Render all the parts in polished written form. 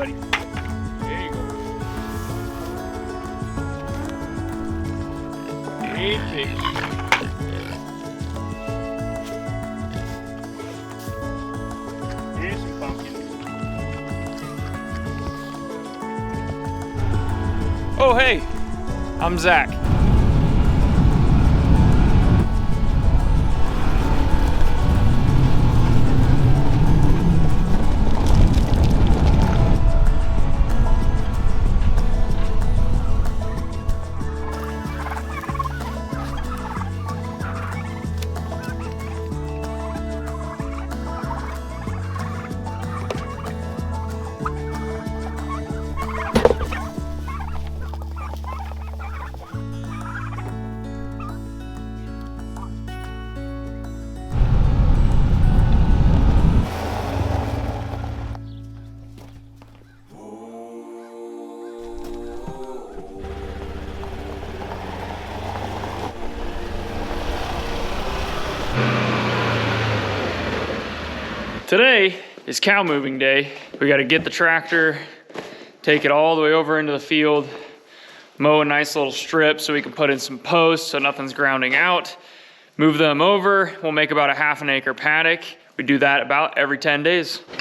buddy. There you go. Hey, pig. Here's some pumpkin. Oh, hey, I'm Zach. Today is cow moving day. We got to get the tractor, take it all the way over into the field, mow a nice little strip so we can put in some posts so nothing's grounding out, move them over. We'll make about a ½ an acre paddock. We do that about every 10 days. We've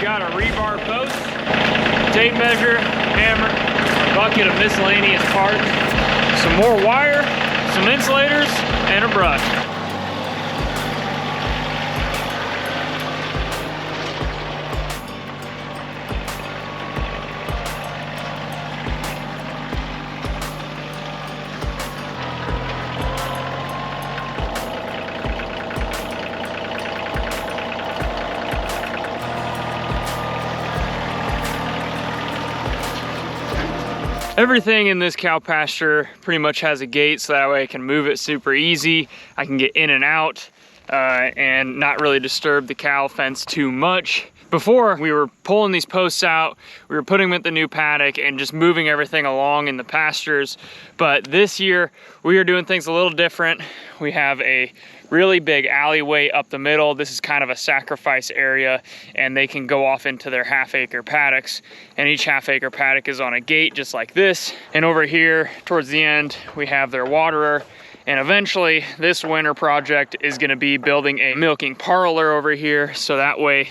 got a rebar post, tape measure, hammer, a bucket of miscellaneous parts, some more wire, some insulators, and a brush. Everything in this cow pasture pretty much has a gate, so that way I can move it super easy. I can get in and out and not really disturb the cow fence too much. Before, we were pulling these posts out, we were putting them at the new paddock and just moving everything along in the pastures. But this year, we are doing things a little different. We have a really big alleyway up the middle. This is kind of a sacrifice area, and they can go off into their ½ acre paddocks. And each ½ acre paddock is on a gate just like this. And over here, towards the end, we have their waterer. And eventually, this winter project is gonna be building a milking parlor over here, so that way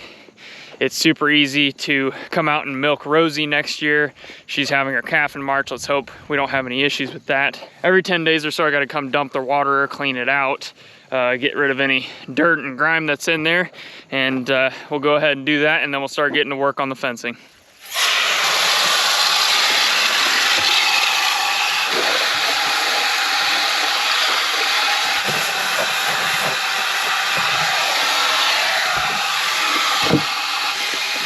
it's super easy to come out and milk Rosie next year. She's having her calf in March. Let's hope we don't have any issues with that. Every 10 days or so, I gotta come dump the waterer, clean it out, get rid of any dirt and grime that's in there. And we'll go ahead and do that, and then we'll start getting to work on the fencing.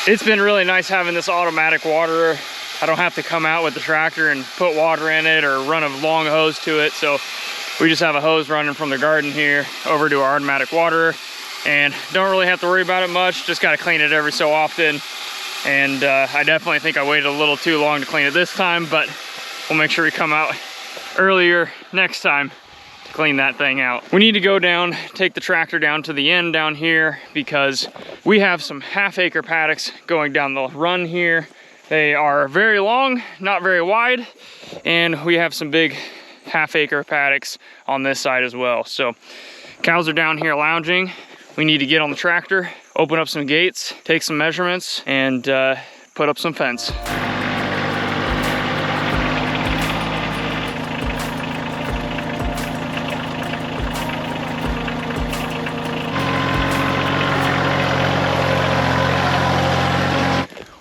It's been really nice having this automatic waterer. I don't have to come out with the tractor and put water in it or run a long hose to it. So we just have a hose running from the garden here over to our automatic waterer, and don't really have to worry about it much. Just got to clean it every so often. And I definitely think I waited a little too long to clean it this time, but we'll make sure we come out earlier next time to clean that thing out. We need to go down, take the tractor down to the end down here, because we have some ½ acre paddocks going down the run here. They are very long, not very wide, and we have some big ½ acre paddocks on this side as well. So cows are down here lounging. We need to get on the tractor, open up some gates, take some measurements, and put up some fence.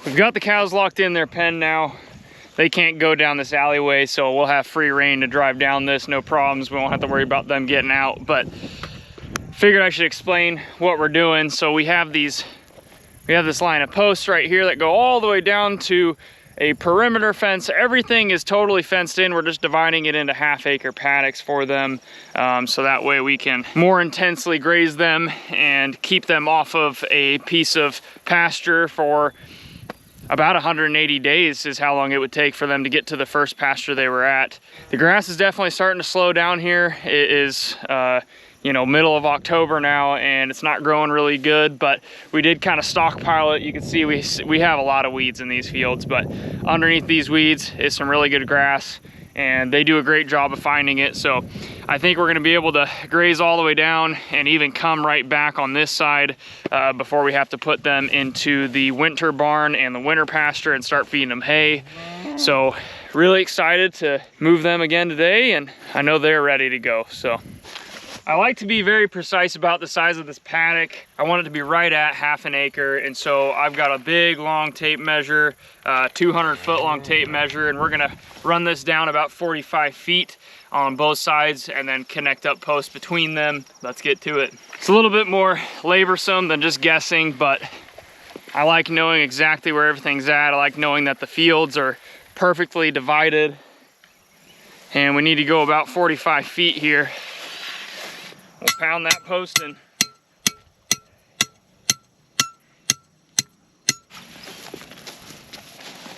We've got the cows locked in their pen now. They can't go down this alleyway, so we'll have free reign to drive down this, no problems. We won't have to worry about them getting out, but figured I should explain what we're doing. So we have this line of posts right here that go all the way down to a perimeter fence. Everything is totally fenced in. We're just dividing it into ½ acre paddocks for them. So that way we can more intensely graze them and keep them off of a piece of pasture for about 180 days is how long it would take for them to get to the first pasture they were at. The grass is definitely starting to slow down here. It is you know, middle of October now, and it's not growing really good, but we did kind of stockpile it. You can see we have a lot of weeds in these fields, but underneath these weeds is some really good grass, and they do a great job of finding it. So I think we're gonna be able to graze all the way down and even come right back on this side before we have to put them into the winter barn and the winter pasture and start feeding them hay. So really excited to move them again today, and I know they're ready to go. So I like to be very precise about the size of this paddock. I want it to be right at 1/2 acre, and so I've got a big long tape measure, 200-foot long tape measure, and we're gonna run this down about 45 feet on both sides and then connect up posts between them. Let's get to it. It's a little bit more laborsome than just guessing, but I like knowing exactly where everything's at. I like knowing that the fields are perfectly divided, and we need to go about 45 feet here. We'll pound that post in.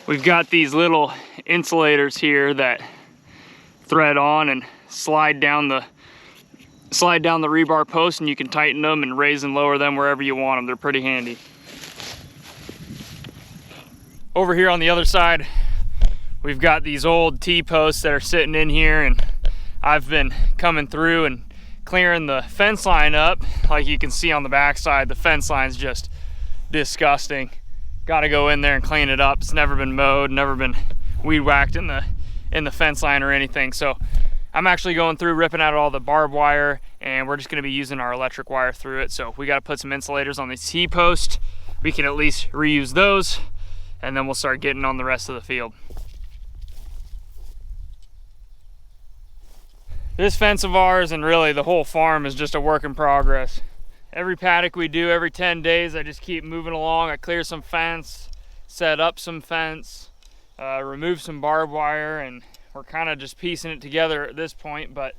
We've got these little insulators here that thread on and slide down the rebar post, and you can tighten them and raise and lower them wherever you want them. They're pretty handy. Over here on the other side, we've got these old T-posts that are sitting in here, and I've been coming through and clearing the fence line up. Like you can see on the back side, the fence line's just disgusting. Got to go in there and clean it up. It's never been mowed, never been weed whacked in the fence line or anything. So I'm actually going through, ripping out all the barbed wire, and we're just going to be using our electric wire through it. So we got to put some insulators on these T-posts. We can at least reuse those, and then we'll start getting on the rest of the field. This fence of ours, and really the whole farm, is just a work in progress. Every paddock we do, every 10 days, I just keep moving along. I clear some fence, set up some fence, remove some barbed wire, and we're kind of just piecing it together at this point, but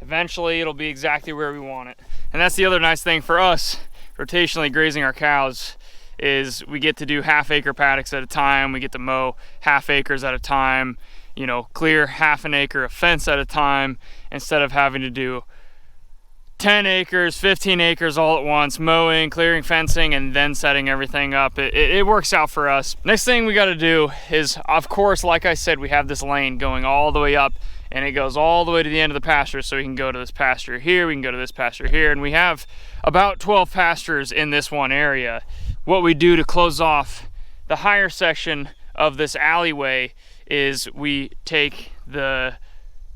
eventually it'll be exactly where we want it. And that's the other nice thing for us, rotationally grazing our cows, is we get to do 1/2 acre paddocks at a time. We get to mow 1/2 acres at a time, you know, clear 1/2 acre of fence at a time, instead of having to do 10 acres, 15 acres all at once, mowing, clearing, fencing, and then setting everything up. It works out for us. Next thing we got to do is, of course, like I said, we have this lane going all the way up, and it goes all the way to the end of the pasture. So we can go to this pasture here, we can go to this pasture here, and we have about 12 pastures in this one area. What we do to close off the higher section of this alleyway is we take the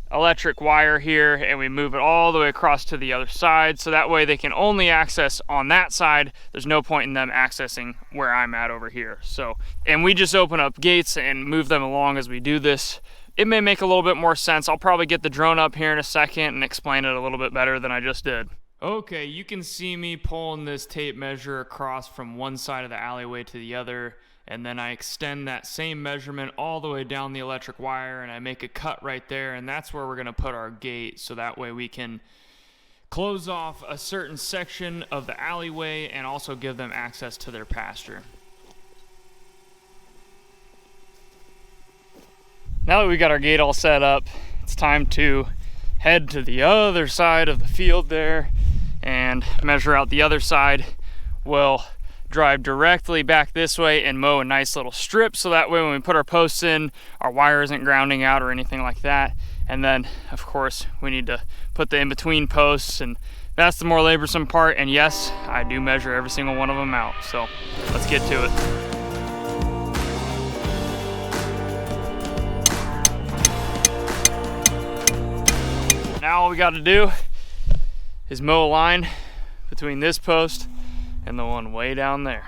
electric wire here and we move it all the way across to the other side, so that way they can only access on that side. There's no point in them accessing where I'm at over here. So, and we just open up gates and move them along as we do this. It may make a little bit more sense. I'll probably get the drone up here in a second and explain it a little bit better than I just did. Okay, you can see me pulling this tape measure across from one side of the alleyway to the other, and then I extend that same measurement all the way down the electric wire, and I make a cut right there, and that's where we're gonna put our gate, so that way we can close off a certain section of the alleyway and also give them access to their pasture. Now that we got our gate all set up, it's time to head to the other side of the field there and measure out the other side. We'll drive directly back this way and mow a nice little strip, so that way when we put our posts in, our wire isn't grounding out or anything like that. And then of course we need to put the in-between posts, and that's the more laborsome part. And yes, I do measure every single one of them out, so let's get to it. Now all we got to do is mow a line between this post and the one way down there.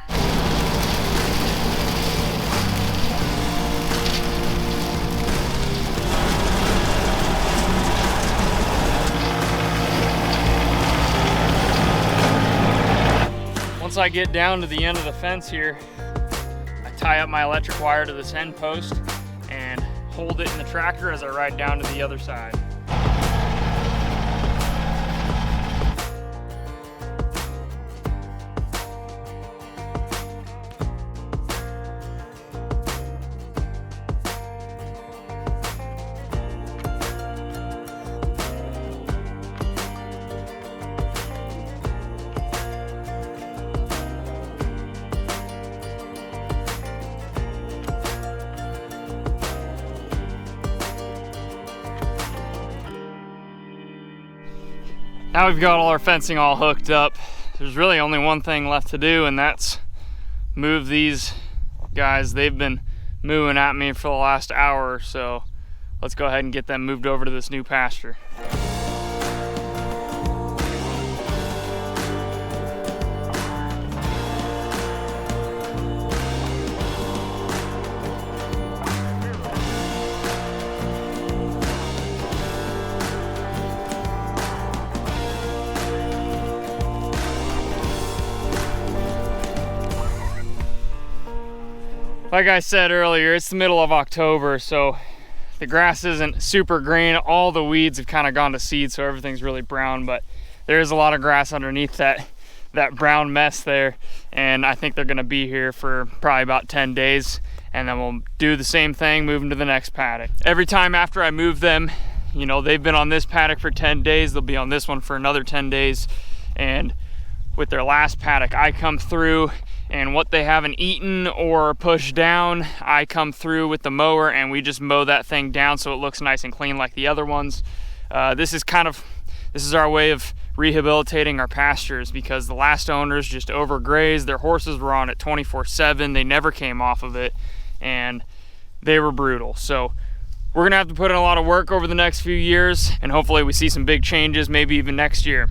Once I get down to the end of the fence here, I tie up my electric wire to this end post and hold it in the tractor as I ride down to the other side. Now we've got all our fencing all hooked up. There's really only one thing left to do, and that's move these guys. They've been moving at me for the last hour or so. Let's go ahead and get them moved over to this new pasture. Like I said earlier, it's the middle of October, so the grass isn't super green. All the weeds have kind of gone to seed, so everything's really brown, but there is a lot of grass underneath that brown mess there, and I think they're gonna be here for probably about 10 days, and then we'll do the same thing, move them to the next paddock. Every time after I move them, you know, they've been on this paddock for 10 days, they'll be on this one for another 10 days, and with their last paddock, I come through, and what they haven't eaten or pushed down, I come through with the mower and we just mow that thing down so it looks nice and clean like the other ones. This is our way of rehabilitating our pastures, because the last owners just overgrazed. Their horses were on it 24/7. They never came off of it, and they were brutal. So we're gonna have to put in a lot of work over the next few years, and hopefully we see some big changes, maybe even next year.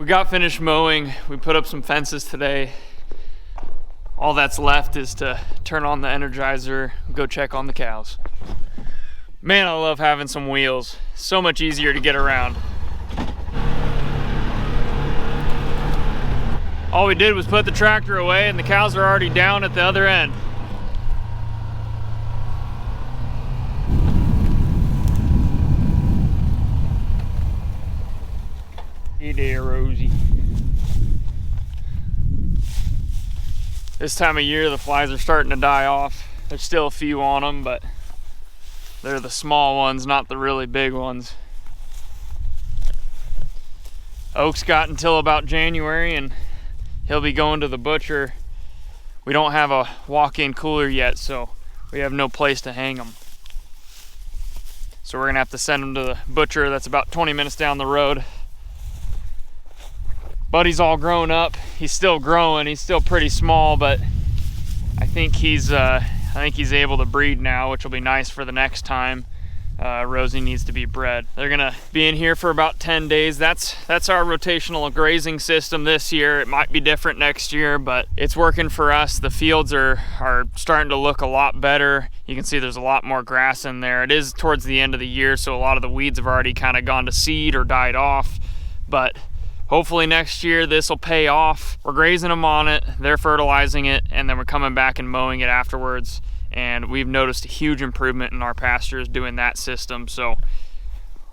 Got finished mowing. We put up some fences today. All that's left is to turn on the Energizer, go check on the cows. Man, I love having some wheels. So much easier to get around. All we did was put the tractor away and the cows are already down at the other end. Hey there, Rosie. This time of year, the flies are starting to die off. There's still a few on them, but they're the small ones, not the really big ones. Oak's got until about January, and he'll be going to the butcher. We don't have a walk-in cooler yet, so we have no place to hang them. So we're gonna have to send him to the butcher that's about 20 minutes down the road. Buddy's all grown up. He's still growing. He's still pretty small, but I think he's able to breed now, which will be nice for the next time Rosie needs to be bred. They're gonna be in here for about 10 days. That's our rotational grazing system this year. It might be different next year, but it's working for us. The fields are starting to look a lot better. You can see there's a lot more grass in there. It is towards the end of the year, so a lot of the weeds have already kind of gone to seed or died off, but hopefully next year this will pay off. We're grazing them on it, they're fertilizing it, and then we're coming back and mowing it afterwards. And we've noticed a huge improvement in our pastures doing that system. So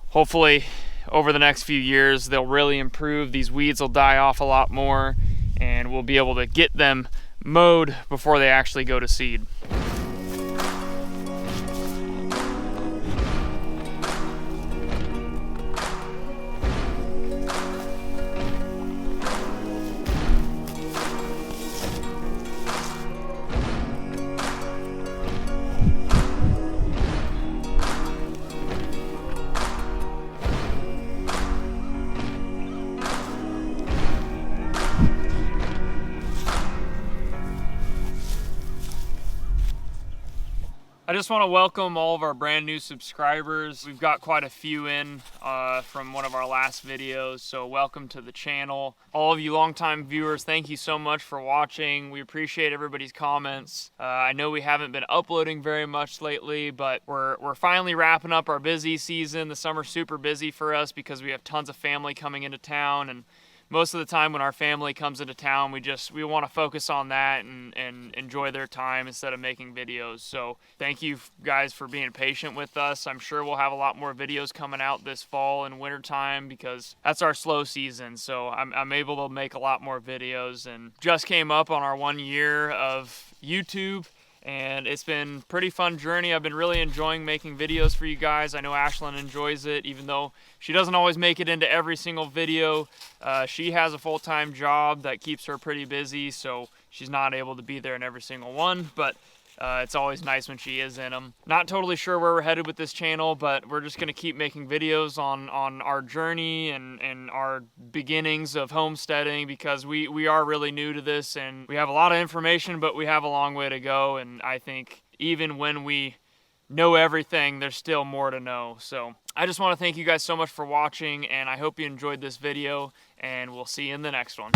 hopefully over the next few years they'll really improve. These weeds will die off a lot more, and we'll be able to get them mowed before they actually go to seed. just want to welcome all of our brand new subscribers. We've got quite a few in from one of our last videos, so welcome to the channel. All of you longtime viewers, thank you so much for watching. We appreciate everybody's comments. I know we haven't been uploading very much lately, but we're finally wrapping up our busy season. The summer's super busy for us because we have tons of family coming into town, and most of the time when our family comes into town, we want to focus on that and enjoy their time instead of making videos. So thank you guys for being patient with us. I'm sure we'll have a lot more videos coming out this fall and winter time because that's our slow season. So I'm able to make a lot more videos, and just came up on our 1 year of YouTube. And it's been a pretty fun journey. I've been really enjoying making videos for you guys. I know Ashlyn enjoys it, even though she doesn't always make it into every single video. She has a full-time job that keeps her pretty busy, so she's not able to be there in every single one, but it's always nice when she is in them. Not totally sure where we're headed with this channel, but we're just gonna keep making videos on our journey and our beginnings of homesteading, because we are really new to this and we have a lot of information, but we have a long way to go. And I think even when we know everything, there's still more to know. So I just want to thank you guys so much for watching, and I hope you enjoyed this video, and we'll see you in the next one.